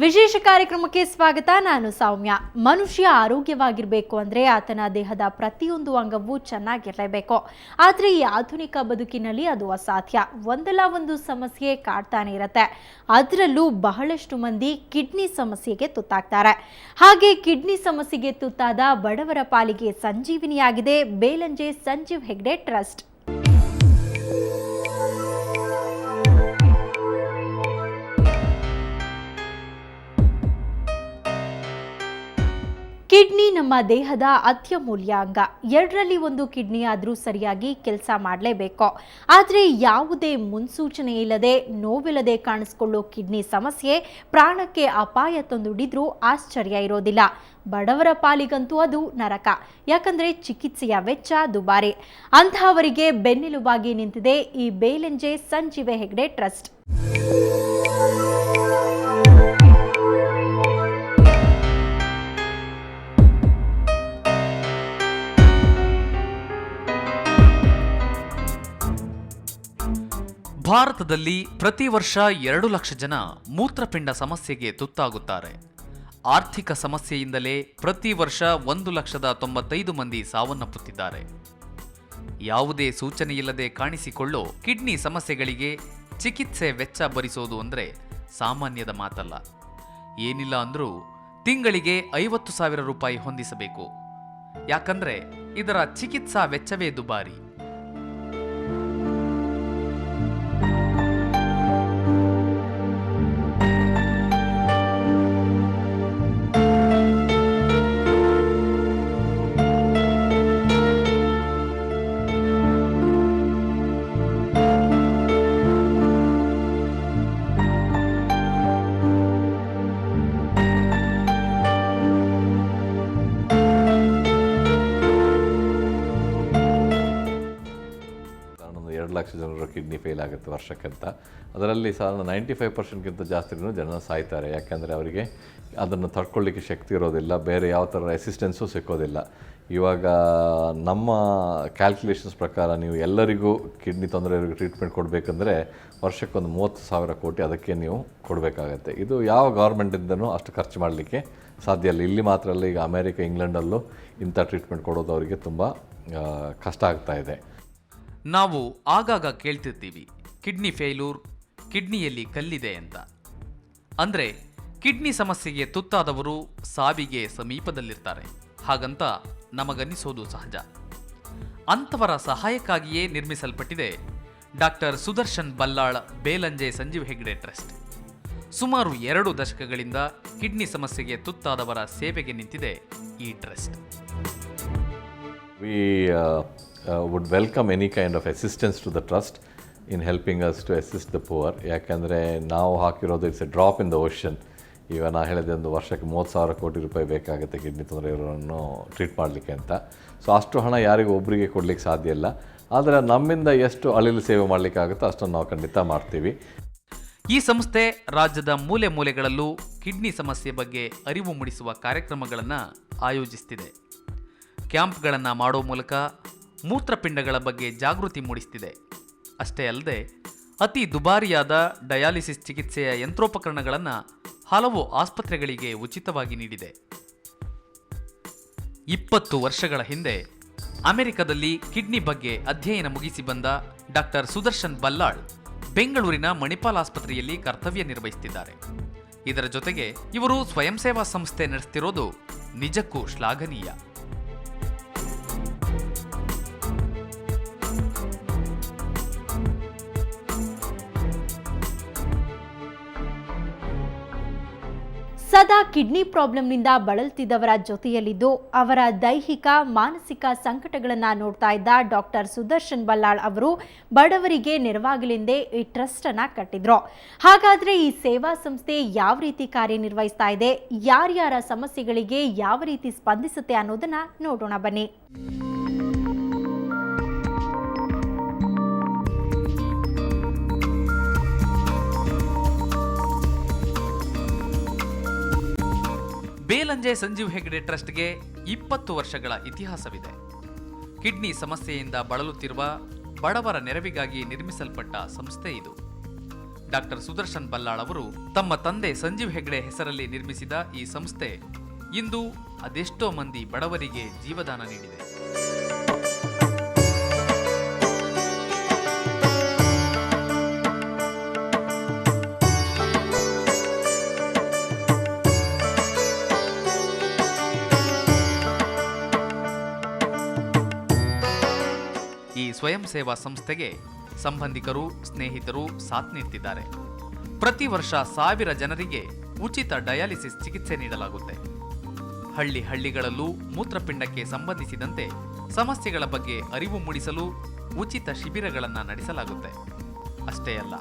ವಿಶೇಷ ಕಾರ್ಯಕ್ರಮಕ್ಕೆ ಸ್ವಾಗತ. ನಾನು ಸೌಮ್ಯ. ಮನುಷ್ಯ ಆರೋಗ್ಯವಾಗಿರಬೇಕು ಅಂದರೆ ಆತನ ದೇಹದ ಪ್ರತಿಯೊಂದು ಅಂಗವೂ ಚೆನ್ನಾಗಿರಲೇಬೇಕು. ಆದರೆ ಈ ಆಧುನಿಕ ಬದುಕಿನಲ್ಲಿ ಅದು ಅಸಾಧ್ಯ. ಒಂದಲ್ಲ ಒಂದು ಸಮಸ್ಯೆ ಕಾಡ್ತಾನೆ ಇರುತ್ತೆ. ಅದರಲ್ಲೂ ಬಹಳಷ್ಟು ಮಂದಿ ಕಿಡ್ನಿ ಸಮಸ್ಯೆಗೆ ತುತ್ತಾಗ್ತಾರೆ. ಹಾಗೆ ಕಿಡ್ನಿ ಸಮಸ್ಯೆಗೆ ತುತ್ತಾದ ಬಡವರ ಪಾಲಿಗೆ ಸಂಜೀವಿನಿಯಾಗಿದೆ ಬೇಲಂಜೆ ಸಂಜೀವ್ ಹೆಗ್ಡೆ ಟ್ರಸ್ಟ್. ಕಿಡ್ನಿ ನಮ್ಮ ದೇಹದ ಅತ್ಯಮೂಲ್ಯ ಅಂಗ. ಎರಡರಲ್ಲಿ ಒಂದು ಕಿಡ್ನಿ ಆದರೂ ಸರಿಯಾಗಿ ಕೆಲಸ ಮಾಡಲೇಬೇಕು. ಆದರೆ ಯಾವುದೇ ಮುನ್ಸೂಚನೆ ಇಲ್ಲದೆ ನೋವಿಲ್ಲದೆ ಕಾಣಿಸ್ಕೊಳ್ಳೋ ಕಿಡ್ನಿ ಸಮಸ್ಯೆ ಪ್ರಾಣಕ್ಕೆ ಅಪಾಯ ತಂದೊಡ್ಡಿದ್ರೂ ಆಶ್ಚರ್ಯ ಇರೋದಿಲ್ಲ. ಬಡವರ ಪಾಲಿಗಂತೂ ಅದು ನರಕ. ಯಾಕಂದ್ರೆ ಚಿಕಿತ್ಸೆಯ ವೆಚ್ಚ ದುಬಾರಿ. ಅಂತಹವರಿಗೆ ಬೆನ್ನೆಲುಬಾಗಿ ನಿಂತಿದೆ ಈ ಬೇಲಂಜೆ ಸಂಜೀವ ಹೆಗ್ಡೆ ಟ್ರಸ್ಟ್. ಭಾರತದಲ್ಲಿ ಪ್ರತಿ ವರ್ಷ 2 ಲಕ್ಷ ಜನ ಮೂತ್ರಪಿಂಡ ಸಮಸ್ಯೆಗೆ ತುತ್ತಾಗುತ್ತಾರೆ. ಆರ್ಥಿಕ ಸಮಸ್ಯೆಯಿಂದಲೇ ಪ್ರತಿ ವರ್ಷ 1,95,000 ಮಂದಿ ಸಾವನ್ನಪ್ಪುತ್ತಿದ್ದಾರೆ. ಯಾವುದೇ ಸೂಚನೆಯಿಲ್ಲದೆ ಕಾಣಿಸಿಕೊಳ್ಳೋ ಕಿಡ್ನಿ ಸಮಸ್ಯೆಗಳಿಗೆ ಚಿಕಿತ್ಸೆ ವೆಚ್ಚ ಭರಿಸೋದು ಅಂದರೆ ಸಾಮಾನ್ಯದ ಮಾತಲ್ಲ. ಏನಿಲ್ಲ ಅಂದ್ರೂ ತಿಂಗಳಿಗೆ 50,000 ರೂಪಾಯಿ ಹೊಂದಿಸಬೇಕು. ಯಾಕಂದ್ರೆ ಇದರ ಚಿಕಿತ್ಸಾ ವೆಚ್ಚವೇ ದುಬಾರಿ. ಲಕ್ಷ ಜನರ ಕಿಡ್ನಿ ಫೇಲ್ ಆಗುತ್ತೆ ವರ್ಷಕ್ಕಂತ. ಅದರಲ್ಲಿ ಸಾಧಾರಣ 95% ಜಾಸ್ತಿ ಜನ ಸಾಯ್ತಾರೆ. ಯಾಕೆಂದರೆ ಅವರಿಗೆ ಅದನ್ನು ತಡ್ಕೊಳ್ಳಿಕ್ಕೆ ಶಕ್ತಿ ಇರೋದಿಲ್ಲ, ಬೇರೆ ಯಾವ ಥರ ಅಸಿಸ್ಟೆನ್ಸು ಸಿಕ್ಕೋದಿಲ್ಲ. ಇವಾಗ ನಮ್ಮ ಕ್ಯಾಲ್ಕುಲೇಷನ್ಸ್ ಪ್ರಕಾರ ನೀವು ಎಲ್ಲರಿಗೂ ಕಿಡ್ನಿ ತೊಂದರೆ ಟ್ರೀಟ್ಮೆಂಟ್ ಕೊಡಬೇಕಂದ್ರೆ ವರ್ಷಕ್ಕೊಂದು 30,000 ಕೋಟಿ ಅದಕ್ಕೆ ನೀವು ಕೊಡಬೇಕಾಗತ್ತೆ. ಇದು ಯಾವ ಗೌರ್ಮೆಂಟಿಂದನೂ ಅಷ್ಟು ಖರ್ಚು ಮಾಡಲಿಕ್ಕೆ ಸಾಧ್ಯ ಇಲ್ಲ. ಇಲ್ಲಿ ಮಾತ್ರ ಅಲ್ಲ, ಈಗ ಅಮೇರಿಕ, ಇಂಗ್ಲೆಂಡಲ್ಲೂ ಇಂಥ ಟ್ರೀಟ್ಮೆಂಟ್ ಕೊಡೋದು ಅವರಿಗೆ ತುಂಬ ಕಷ್ಟ ಆಗ್ತಾ ಇದೆ. ನಾವು ಆಗಾಗ ಕೇಳ್ತಿರ್ತೀವಿ, ಕಿಡ್ನಿ ಫೇಲ್ಯೂರ್, ಕಿಡ್ನಿಯಲ್ಲಿ ಕಲ್ಲಿದೆ ಅಂತ. ಅಂದರೆ ಕಿಡ್ನಿ ಸಮಸ್ಯೆಗೆ ತುತ್ತಾದವರು ಸಾವಿಗೆ ಸಮೀಪದಲ್ಲಿರ್ತಾರೆ ಹಾಗಂತ ನಮಗನ್ನಿಸೋದು ಸಹಜ. ಅಂಥವರ ಸಹಾಯಕ್ಕಾಗಿಯೇ ನಿರ್ಮಿಸಲ್ಪಟ್ಟಿದೆ ಡಾಕ್ಟರ್ ಸುದರ್ಶನ್ ಬಲ್ಲಾಳ್ ಬೇಲಂಜೆ ಸಂಜೀವ್ ಹೆಗ್ಡೆ ಟ್ರಸ್ಟ್. ಸುಮಾರು 2 ದಶಕಗಳಿಂದ ಕಿಡ್ನಿ ಸಮಸ್ಯೆಗೆ ತುತ್ತಾದವರ ಸೇವೆಗೆ ನಿಂತಿದೆ ಈ trust. would welcome any kind of assistance to the trust in helping us to assist the poor. ಯಾಕೆಂದರೆ ನಾವು ಹಾಕಿರೋದು it's A drop in the ocean. ಈಗ ನಾನು ಹೇಳಿದೆ, ಒಂದು ವರ್ಷಕ್ಕೆ 30,000 ಕೋಟಿ ರೂಪಾಯಿ ಬೇಕಾಗುತ್ತೆ ಕಿಡ್ನಿ ತೊಂದರೆ ಇರೋರನ್ನು ಟ್ರೀಟ್ ಮಾಡಲಿಕ್ಕೆ ಅಂತ. ಸೊ ಅಷ್ಟು ಹಣ ಯಾರಿಗೂ ಒಬ್ಬರಿಗೆ ಕೊಡಲಿಕ್ಕೆ ಸಾಧ್ಯ ಇಲ್ಲ. ಆದರೆ ನಮ್ಮಿಂದ ಎಷ್ಟು ಅಳಿಲು ಸೇವೆ ಮಾಡಲಿಕ್ಕಾಗುತ್ತೋ ಅಷ್ಟನ್ನು ನಾವು ಖಂಡಿತ ಮಾಡ್ತೀವಿ. ಈ ಸಂಸ್ಥೆ ರಾಜ್ಯದ ಮೂಲೆ ಮೂಲೆಗಳಲ್ಲೂ ಕಿಡ್ನಿ ಸಮಸ್ಯೆ ಬಗ್ಗೆ ಅರಿವು ಮೂಡಿಸುವ ಕಾರ್ಯಕ್ರಮಗಳನ್ನು ಆಯೋಜಿಸುತ್ತಿದೆ. ಕ್ಯಾಂಪ್ಗಳನ್ನು ಮಾಡೋ ಮೂಲಕ ಮೂತ್ರಪಿಂಡಗಳ ಬಗ್ಗೆ ಜಾಗೃತಿ ಮೂಡಿಸುತ್ತಿದೆ. ಅಷ್ಟೇ ಅಲ್ಲದೆ ಅತಿ ದುಬಾರಿಯಾದ ಡಯಾಲಿಸಿಸ್ ಚಿಕಿತ್ಸೆಯ ಯಂತ್ರೋಪಕರಣಗಳನ್ನು ಹಲವು ಆಸ್ಪತ್ರೆಗಳಿಗೆ ಉಚಿತವಾಗಿ ನೀಡಿದೆ. 20 ವರ್ಷಗಳ ಹಿಂದೆ ಅಮೆರಿಕದಲ್ಲಿ ಕಿಡ್ನಿ ಬಗ್ಗೆ ಅಧ್ಯಯನ ಮುಗಿಸಿ ಬಂದ ಡಾಕ್ಟರ್ ಸುದರ್ಶನ್ ಬಲ್ಲಾಳ್ ಬೆಂಗಳೂರಿನ ಮಣಿಪಾಲ್ ಆಸ್ಪತ್ರೆಯಲ್ಲಿ ಕರ್ತವ್ಯ ನಿರ್ವಹಿಸುತ್ತಿದ್ದಾರೆ. ಇದರ ಜೊತೆಗೆ ಇವರು ಸ್ವಯಂ ಸೇವಾ ಸಂಸ್ಥೆ ನಡೆಸುತ್ತಿರೋದು ನಿಜಕ್ಕೂ ಶ್ಲಾಘನೀಯ. ಸದಾ ಕಿಡ್ನಿ ಪ್ರಾಬ್ಲಮ್ನಿಂದ ಬಳಲ್ತಿದ್ದವರ ಜೊತೆಯಲ್ಲಿದ್ದು ಅವರ ದೈಹಿಕ ಮಾನಸಿಕ ಸಂಕಟಗಳನ್ನು ನೋಡ್ತಾ ಇದ್ದ ಡಾಕ್ಟರ್ ಸುದರ್ಶನ್ ಬಲ್ಲಾಳ್ ಅವರು ಬಡವರಿಗೆ ನೆರವಾಗಲೆಂದೇ ಈ ಟ್ರಸ್ಟ್ ಅನ್ನ ಕಟ್ಟಿದ್ರು. ಹಾಗಾದ್ರೆ ಈ ಸೇವಾ ಸಂಸ್ಥೆ ಯಾವ ರೀತಿ ಕಾರ್ಯನಿರ್ವಹಿಸ್ತಾ ಇದೆ, ಯಾರ್ಯಾರ ಸಮಸ್ಯೆಗಳಿಗೆ ಯಾವ ರೀತಿ ಸ್ಪಂದಿಸುತ್ತೆ ಅನ್ನೋದನ್ನ ನೋಡೋಣ ಬನ್ನಿ. ಬೇಲಂಜೆ ಸಂಜೀವ್ ಹೆಗ್ಡೆ ಟ್ರಸ್ಟ್ಗೆ 20 ವರ್ಷಗಳ ಇತಿಹಾಸವಿದೆ. ಕಿಡ್ನಿ ಸಮಸ್ಯೆಯಿಂದ ಬಳಲುತ್ತಿರುವ ಬಡವರ ನೆರವಿಗಾಗಿ ನಿರ್ಮಿಸಲ್ಪಟ್ಟ ಸಂಸ್ಥೆ ಇದು. ಡಾಕ್ಟರ್ ಸುದರ್ಶನ್ ಬಲ್ಲಾಳ್ ಅವರು ತಮ್ಮ ತಂದೆ ಸಂಜೀವ್ ಹೆಗ್ಡೆ ಹೆಸರಲ್ಲಿ ನಿರ್ಮಿಸಿದ ಈ ಸಂಸ್ಥೆ ಇಂದು ಅದೆಷ್ಟೋ ಮಂದಿ ಬಡವರಿಗೆ ಜೀವದಾನ ನೀಡಿದೆ. ಈ ಸ್ವಯಂ ಸೇವಾ ಸಂಸ್ಥೆಗೆ ಸಂಬಂಧಿಕರು, ಸ್ನೇಹಿತರು ಸಾಥ್ ನೀಡ್ತಿದ್ದಾರೆ. ಪ್ರತಿ ವರ್ಷ 1000 ಜನರಿಗೆ ಉಚಿತ ಡಯಾಲಿಸಿಸ್ ಚಿಕಿತ್ಸೆ ನೀಡಲಾಗುತ್ತೆ. ಹಳ್ಳಿಗಳಲ್ಲೂ ಮೂತ್ರಪಿಂಡಕ್ಕೆ ಸಂಬಂಧಿಸಿದಂತೆ ಸಮಸ್ಯೆಗಳ ಬಗ್ಗೆ ಅರಿವು ಮೂಡಿಸಲು ಉಚಿತ ಶಿಬಿರಗಳನ್ನು ನಡೆಸಲಾಗುತ್ತೆ. ಅಷ್ಟೇ ಅಲ್ಲ,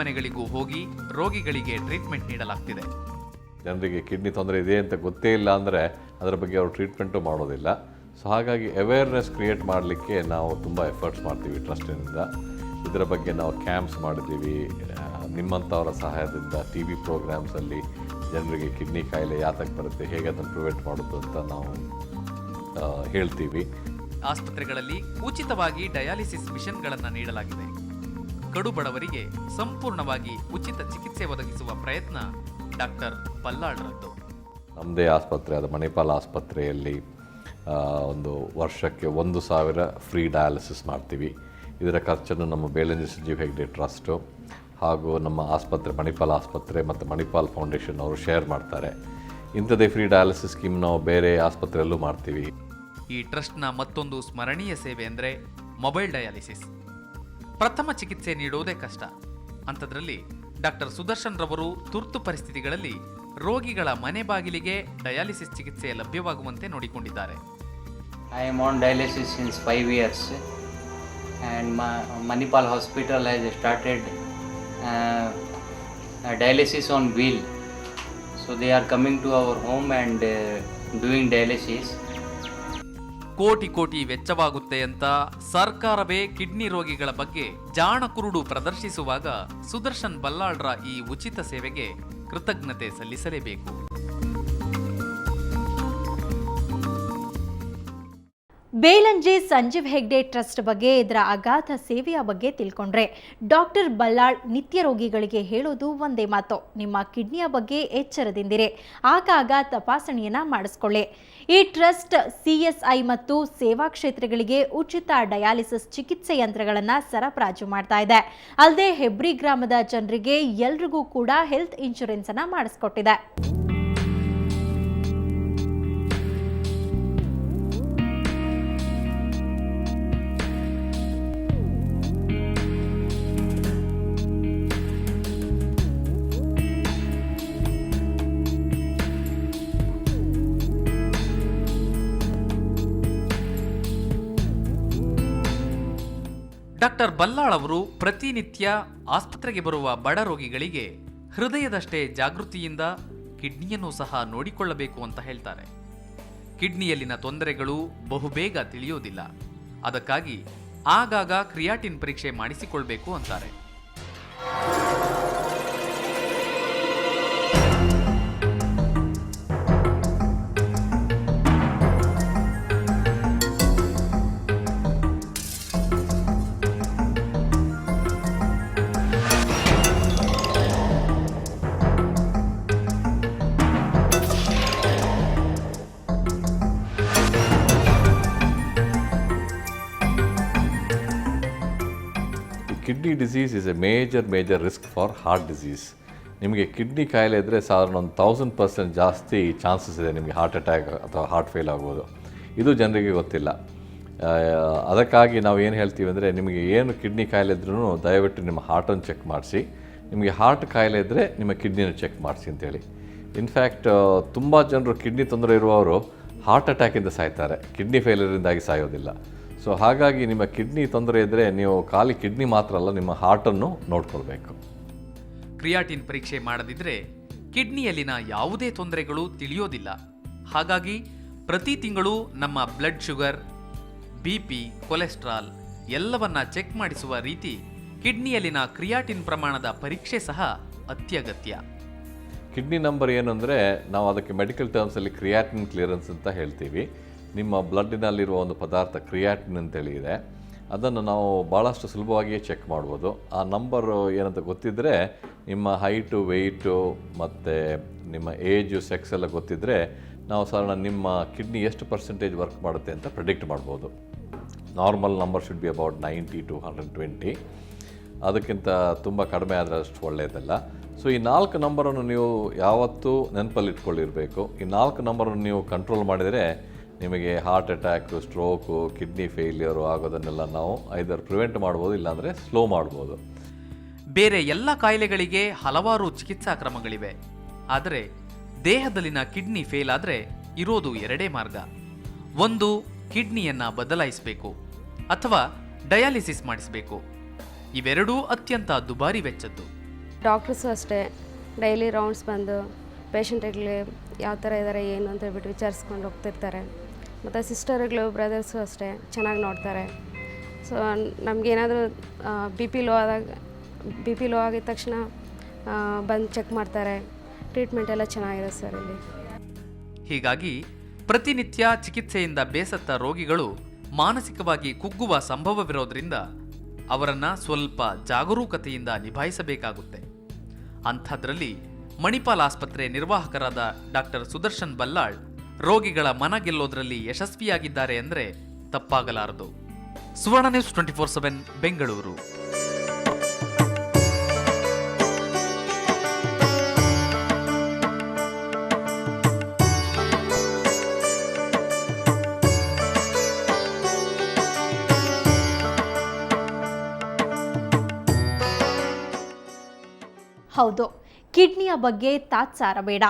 ಮನೆಗಳಿಗೂ ಹೋಗಿ ರೋಗಿಗಳಿಗೆ ಟ್ರೀಟ್ಮೆಂಟ್ ನೀಡಲಾಗ್ತಿದೆ. ಜನರಿಗೆ ಕಿಡ್ನಿ ತೊಂದರೆ ಇದೆ ಅಂತ ಗೊತ್ತೇ ಇಲ್ಲ ಅಂದರೆ ಅದರ ಬಗ್ಗೆ ಅವರು ಟ್ರೀಟ್ಮೆಂಟು ಮಾಡೋದಿಲ್ಲ. ಸೊ ಹಾಗಾಗಿ ಅವೇರ್ನೆಸ್ ಕ್ರಿಯೇಟ್ ಮಾಡಲಿಕ್ಕೆ ನಾವು ತುಂಬ ಎಫರ್ಟ್ಸ್ ಮಾಡ್ತೀವಿ ಟ್ರಸ್ಟಿನಿಂದ. ಇದರ ಬಗ್ಗೆ ನಾವು ಕ್ಯಾಂಪ್ಸ್ ಮಾಡಿದ್ದೀವಿ. ನಿಮ್ಮಂಥವರ ಸಹಾಯದಿಂದ TV ಪ್ರೋಗ್ರಾಮ್ಸಲ್ಲಿ ಜನರಿಗೆ ಕಿಡ್ನಿ ಕಾಯಿಲೆ ಯಾತಕ್ಕೆ ಬರುತ್ತೆ, ಹೇಗೆ ಅದನ್ನು ಪ್ರಿವೆಂಟ್ ಮಾಡೋದು ಅಂತ ನಾವು ಹೇಳ್ತೀವಿ. ಆಸ್ಪತ್ರೆಗಳಲ್ಲಿ ಉಚಿತವಾಗಿ ಡಯಾಲಿಸಿಸ್ ಮಿಷನ್ಗಳನ್ನು ನೀಡಲಾಗಿದೆ. ಕಡು ಬಡವರಿಗೆ ಸಂಪೂರ್ಣವಾಗಿ ಉಚಿತ ಚಿಕಿತ್ಸೆ ಒದಗಿಸುವ ಪ್ರಯತ್ನ ಡಾಕ್ಟರ್ ಬಲ್ಲಾಳ್ರದ್ದು. ನಮ್ಮದೇ ಆಸ್ಪತ್ರೆ ಆದ ಮಣಿಪಾಲ್ ಆಸ್ಪತ್ರೆಯಲ್ಲಿ ಒಂದು ವರ್ಷಕ್ಕೆ 1,000 ಫ್ರೀ ಡಯಾಲಿಸಿಸ್ ಮಾಡ್ತೀವಿ. ಇದರ ಖರ್ಚನ್ನು ನಮ್ಮ ಬೇಲಂಜಿ ಸಂಜೀವ್ ಹೆಗ್ಡೆ ಟ್ರಸ್ಟು ಹಾಗೂ ನಮ್ಮ ಆಸ್ಪತ್ರೆ ಮಣಿಪಾಲ್ ಆಸ್ಪತ್ರೆ ಮತ್ತು ಮಣಿಪಾಲ್ ಫೌಂಡೇಶನ್ ಅವರು ಶೇರ್ ಮಾಡ್ತಾರೆ. ಇಂಥದ್ದೇ ಫ್ರೀ ಡಯಾಲಿಸಿಸ್ ಸ್ಕೀಮ್ ನಾವು ಬೇರೆ ಆಸ್ಪತ್ರೆಯಲ್ಲೂ ಮಾಡ್ತೀವಿ. ಈ ಟ್ರಸ್ಟ್ನ ಮತ್ತೊಂದು ಸ್ಮರಣೀಯ ಸೇವೆ ಅಂದರೆ ಮೊಬೈಲ್ ಡಯಾಲಿಸಿಸ್. ಪ್ರಥಮ ಚಿಕಿತ್ಸೆ ನೀಡುವುದೇ ಕಷ್ಟ. ಅಂಥದ್ರಲ್ಲಿ ಡಾಕ್ಟರ್ ಸುದರ್ಶನ್ ರವರು ತುರ್ತು ಪರಿಸ್ಥಿತಿಗಳಲ್ಲಿ ರೋಗಿಗಳ ಮನೆ ಬಾಗಿಲಿಗೆ ಡಯಾಲಿಸಿಸ್ ಚಿಕಿತ್ಸೆ ಲಭ್ಯವಾಗುವಂತೆ ನೋಡಿಕೊಂಡಿದ್ದಾರೆ. I am on dialysis since 5 years, and Manipal Hospital has started dialysis on wheel. So they are coming to our home and doing dialysis. ಕೋಟಿ ವೆಚ್ಚವಾಗುತ್ತೆ ಅಂತ ಸರ್ಕಾರವೇ ಕಿಡ್ನಿ ರೋಗಿಗಳ ಬಗ್ಗೆ ಜಾಣ ಕುರುಡು ಪ್ರದರ್ಶಿಸುವಾಗ ಸುದರ್ಶನ್ ಬಲ್ಲಾಳ್ರ ಈ ಉಚಿತ ಸೇವೆಗೆ ಕೃತಜ್ಞತೆ ಸಲ್ಲಿಸಲೇಬೇಕು. ಬೇಲಂಜೆ ಸಂಜೀವ್ ಹೆಗ್ಡೆ ಟ್ರಸ್ಟ್ ಬಗ್ಗೆ, ಇದರ ಅಗಾಧ ಸೇವೆಯ ಬಗ್ಗೆ ತಿಳ್ಕೊಂಡ್ರೆ ಡಾಕ್ಟರ್ ಬಲ್ಲಾಳ್ ನಿತ್ಯ ರೋಗಿಗಳಿಗೆ ಹೇಳೋದು ಒಂದೇ ಮಾತು: ನಿಮ್ಮ ಕಿಡ್ನಿಯ ಬಗ್ಗೆ ಎಚ್ಚರದಿಂದಿರಿ, ಆಗಾಗ ತಪಾಸಣೆಯನ್ನ ಮಾಡಿಸ್ಕೊಳ್ಳಿ. ಈ ಟ್ರಸ್ಟ್ CSI ಮತ್ತು ಸೇವಾ ಕ್ಷೇತ್ರಗಳಿಗೆ ಉಚಿತ ಡಯಾಲಿಸಿಸ್ ಚಿಕಿತ್ಸೆ ಯಂತ್ರಗಳನ್ನು ಸರಬರಾಜು ಮಾಡ್ತಾ ಇದೆ. ಅಲ್ಲದೆ ಹೆಬ್ರಿ ಗ್ರಾಮದ ಜನರಿಗೆ ಎಲ್ರಿಗೂ ಕೂಡ ಹೆಲ್ತ್ ಇನ್ಶೂರೆನ್ಸ್ ಅನ್ನ ಮಾಡಿಸ್ಕೊಟ್ಟಿದೆ. ಡಾಕ್ಟರ್ ಬಲ್ಲಾಳ್ ಅವರು ಪ್ರತಿನಿತ್ಯ ಆಸ್ಪತ್ರೆಗೆ ಬರುವ ಬಡ ರೋಗಿಗಳಿಗೆ ಹೃದಯದಷ್ಟೇ ಜಾಗೃತಿಯಿಂದ ಕಿಡ್ನಿಯನ್ನು ಸಹ ನೋಡಿಕೊಳ್ಳಬೇಕು ಅಂತ ಹೇಳ್ತಾರೆ. ಕಿಡ್ನಿಯಲ್ಲಿನ ತೊಂದರೆಗಳು ಬಹುಬೇಗ ತಿಳಿಯೋದಿಲ್ಲ. ಅದಕ್ಕಾಗಿ ಆಗಾಗ ಕ್ರಿಯಾಟಿನ್ ಪರೀಕ್ಷೆ ಮಾಡಿಸಿಕೊಳ್ಬೇಕು ಅಂತಾರೆ. Kidney disease is A major risk for heart disease. ನಿಮಗೆ ಕಿಡ್ನಿ ಕಾಯಿಲೆ ಇದ್ದರೆ ಸಾಧಾರಣ 1000% ಜಾಸ್ತಿ ಚಾನ್ಸಸ್ ಇದೆ ನಿಮಗೆ ಹಾರ್ಟ್ ಅಟ್ಯಾಕ್ ಅಥವಾ ಹಾರ್ಟ್ ಫೇಲ್ ಆಗ್ಬೋದು. ಇದು ಜನರಿಗೆ ಗೊತ್ತಿಲ್ಲ. ಅದಕ್ಕಾಗಿ ನಾವು ಏನು ಹೇಳ್ತೀವಿ ಅಂದರೆ, ನಿಮಗೆ ಏನು ಕಿಡ್ನಿ ಕಾಯಿಲೆ ಇದ್ರೂ ದಯವಿಟ್ಟು ನಿಮ್ಮ ಹಾರ್ಟನ್ನು ಚೆಕ್ ಮಾಡಿಸಿ. ನಿಮಗೆ ಹಾರ್ಟ್ ಕಾಯಿಲೆ ಇದ್ದರೆ ನಿಮ್ಮ ಕಿಡ್ನಿನ ಚೆಕ್ ಮಾಡಿಸಿ ಅಂತೇಳಿ. ಇನ್ಫ್ಯಾಕ್ಟ್ ತುಂಬ ಜನರು ಕಿಡ್ನಿ ತೊಂದರೆ ಇರುವವರು ಹಾರ್ಟ್ ಅಟ್ಯಾಕಿಂದ ಸಾಯ್ತಾರೆ, ಕಿಡ್ನಿ ಫೇಲ್ಯೂರಿಂದಾಗಿ ಸಾಯೋದಿಲ್ಲ. ಸೊ ಹಾಗಾಗಿ ನಿಮ್ಮ ಕಿಡ್ನಿ ತೊಂದರೆ ಇದ್ದರೆ ನೀವು ಖಾಲಿ ಕಿಡ್ನಿ ಮಾತ್ರ ಅಲ್ಲ, ನಿಮ್ಮ ಹಾರ್ಟನ್ನು ನೋಡ್ಕೊಳ್ಬೇಕು. ಕ್ರಿಯಾಟಿನ್ ಪರೀಕ್ಷೆ ಮಾಡದಿದ್ರೆ ಕಿಡ್ನಿಯಲ್ಲಿನ ಯಾವುದೇ ತೊಂದರೆಗಳು ತಿಳಿಯೋದಿಲ್ಲ. ಹಾಗಾಗಿ ಪ್ರತಿ ತಿಂಗಳು ನಮ್ಮ ಬ್ಲಡ್ ಶುಗರ್, BP, ಕೊಲೆಸ್ಟ್ರಾಲ್ ಎಲ್ಲವನ್ನ ಚೆಕ್ ಮಾಡಿಸುವ ರೀತಿ ಕಿಡ್ನಿಯಲ್ಲಿನ ಕ್ರಿಯಾಟಿನ್ ಪ್ರಮಾಣದ ಪರೀಕ್ಷೆ ಸಹ ಅತ್ಯಗತ್ಯ. ಕಿಡ್ನಿ ನಂಬರ್ ಏನು ಅಂದರೆ, ನಾವು ಅದಕ್ಕೆ ಮೆಡಿಕಲ್ ಟರ್ಮ್ಸಲ್ಲಿ ಕ್ರಿಯಾಟಿನ್ ಕ್ಲಿಯರೆನ್ಸ್ ಅಂತ ಹೇಳ್ತೀವಿ. ನಿಮ್ಮ ಬ್ಲಡ್ಡಿನಲ್ಲಿರುವ ಒಂದು ಪದಾರ್ಥ ಕ್ರಿಯಾಟಿನ್ ಅಂತೇಳಿ ಇದೆ. ಅದನ್ನು ನಾವು ಭಾಳಷ್ಟು ಸುಲಭವಾಗಿಯೇ ಚೆಕ್ ಮಾಡ್ಬೋದು. ಆ ನಂಬರು ಏನಂತ ಗೊತ್ತಿದ್ದರೆ, ನಿಮ್ಮ ಹೈಟು, ವೆಯ್ಟು ಮತ್ತು ನಿಮ್ಮ ಏಜು, ಸೆಕ್ಸ್ ಎಲ್ಲ ಗೊತ್ತಿದ್ದರೆ ನಾವು ಸಾಧಾರಣ ನಿಮ್ಮ ಕಿಡ್ನಿ ಎಷ್ಟು ಪರ್ಸೆಂಟೇಜ್ ವರ್ಕ್ ಮಾಡುತ್ತೆ ಅಂತ ಪ್ರೆಡಿಕ್ಟ್ ಮಾಡ್ಬೋದು. Normal number should be about 90 to 120. ಅದಕ್ಕಿಂತ ತುಂಬ ಕಡಿಮೆ ಆದರೆ ಅಷ್ಟು ಒಳ್ಳೆಯದಲ್ಲ. ಸೊ ಈ 4 ನಂಬರನ್ನು ನೀವು ಯಾವತ್ತೂ ನೆನಪಲ್ಲಿಟ್ಕೊಳ್ಳಿರಬೇಕು. ಈ 4 ನಂಬರನ್ನು ನೀವು ಕಂಟ್ರೋಲ್ ಮಾಡಿದರೆ ನಿಮಗೆ heart attack, stroke, kidney failure ಆಗೋದನ್ನೆಲ್ಲ ನಾವು ಐದರ್ ಪ್ರಿವೆಂಟ್ ಮಾಡ್ಬೋದು, ಇಲ್ಲಾಂದರೆ ಸ್ಲೋ ಮಾಡ್ಬೋದು. ಬೇರೆ ಎಲ್ಲ ಕಾಯಿಲೆಗಳಿಗೆ ಹಲವಾರು ಚಿಕಿತ್ಸಾ ಕ್ರಮಗಳಿವೆ. ಆದರೆ ದೇಹದಲ್ಲಿನ ಕಿಡ್ನಿ ಫೇಲ್ ಆದರೆ ಇರೋದು 2 ಮಾರ್ಗ. ಒಂದು, ಕಿಡ್ನಿಯನ್ನು ಬದಲಾಯಿಸಬೇಕು ಅಥವಾ ಡಯಾಲಿಸಿಸ್ ಮಾಡಿಸಬೇಕು. ಇವೆರಡೂ ಅತ್ಯಂತ ದುಬಾರಿ ವೆಚ್ಚದ್ದು. ಡಾಕ್ಟರ್ಸು ಅಷ್ಟೇ ಡೈಲಿ ರೌಂಡ್ಸ್ ಬಂದು ಪೇಷಂಟ್ಗಳಿಗೆ ಯಾವ ಥರ ಇದ್ದಾರೆ ಏನು ಅಂತ ಹೇಳ್ಬಿಟ್ಟು ವಿಚಾರಿಸ್ಕೊಂಡು ಹೋಗ್ತಿರ್ತಾರೆ. ಮತ್ತು ಸಿಸ್ಟರ್ಗಳು, ಬ್ರದರ್ಸು ಅಷ್ಟೇ ಚೆನ್ನಾಗಿ ನೋಡ್ತಾರೆ. ಸೊ ನಮಗೇನಾದರೂ ಬಿ ಪಿ ಲೋ ಆಗಿದ ತಕ್ಷಣ ಬಂದು ಚೆಕ್ ಮಾಡ್ತಾರೆ. ಟ್ರೀಟ್ಮೆಂಟ್ ಎಲ್ಲ ಚೆನ್ನಾಗಿದೆ ಸರ್ ಇಲ್ಲಿ. ಹೀಗಾಗಿ ಪ್ರತಿನಿತ್ಯ ಚಿಕಿತ್ಸೆಯಿಂದ ಬೇಸತ್ತ ರೋಗಿಗಳು ಮಾನಸಿಕವಾಗಿ ಕುಗ್ಗುವ ಸಂಭವವಿರೋದ್ರಿಂದ ಅವರನ್ನು ಸ್ವಲ್ಪ ಜಾಗರೂಕತೆಯಿಂದ ನಿಭಾಯಿಸಬೇಕಾಗುತ್ತೆ. ಅಂಥದ್ರಲ್ಲಿ ಮಣಿಪಾಲ್ ಆಸ್ಪತ್ರೆ ನಿರ್ವಾಹಕರಾದ ಡಾಕ್ಟರ್ ಸುದರ್ಶನ್ ಬಲ್ಲಾಳ್ ರೋಗಿಗಳ ಮನ ಗೆಲ್ಲೋದ್ರಲ್ಲಿ ಯಶಸ್ವಿಯಾಗಿದ್ದಾರೆ ಅಂದರೆ ತಪ್ಪಾಗಲಾರದು. ಸುವರ್ಣ ನ್ಯೂಸ್ 24/7 ಬೆಂಗಳೂರು. ಹೌದು, ಕಿಡ್ನಿಯ ಬಗ್ಗೆ ತಾತ್ಸಾರ ಬೇಡ.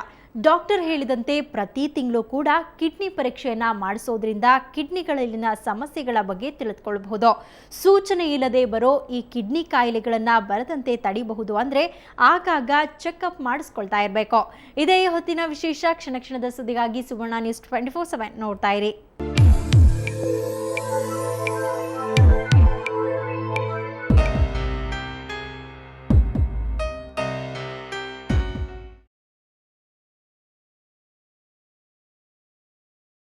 ಡಾಕ್ಟರ್ ಹೇಳಿದಂತೆ ಪ್ರತಿ ತಿಂಗಳು ಕೂಡ ಕಿಡ್ನಿ ಪರೀಕ್ಷೆಯನ್ನು ಮಾಡಿಸೋದ್ರಿಂದ ಕಿಡ್ನಿಗಳಲ್ಲಿನ ಸಮಸ್ಯೆಗಳ ಬಗ್ಗೆ ತಿಳಿದುಕೊಳ್ಳಬಹುದು. ಸೂಚನೆ ಇಲ್ಲದೆ ಬರೋ ಈ ಕಿಡ್ನಿ ಕಾಯಿಲೆಗಳನ್ನು ಬರದಂತೆ ತಡಿಬಹುದು. ಅಂದರೆ ಆಗಾಗ ಚೆಕಪ್ ಮಾಡಿಸ್ಕೊಳ್ತಾ ಇರಬೇಕು. ಇದೇ ಹೊತ್ತಿನ ವಿಶೇಷ. ಕ್ಷಣ ಕ್ಷಣದ ಸುದ್ದಿಗಾಗಿ ಸುವರ್ಣ ನ್ಯೂಸ್ 24/7 ನೋಡ್ತಾ ಇರಿ.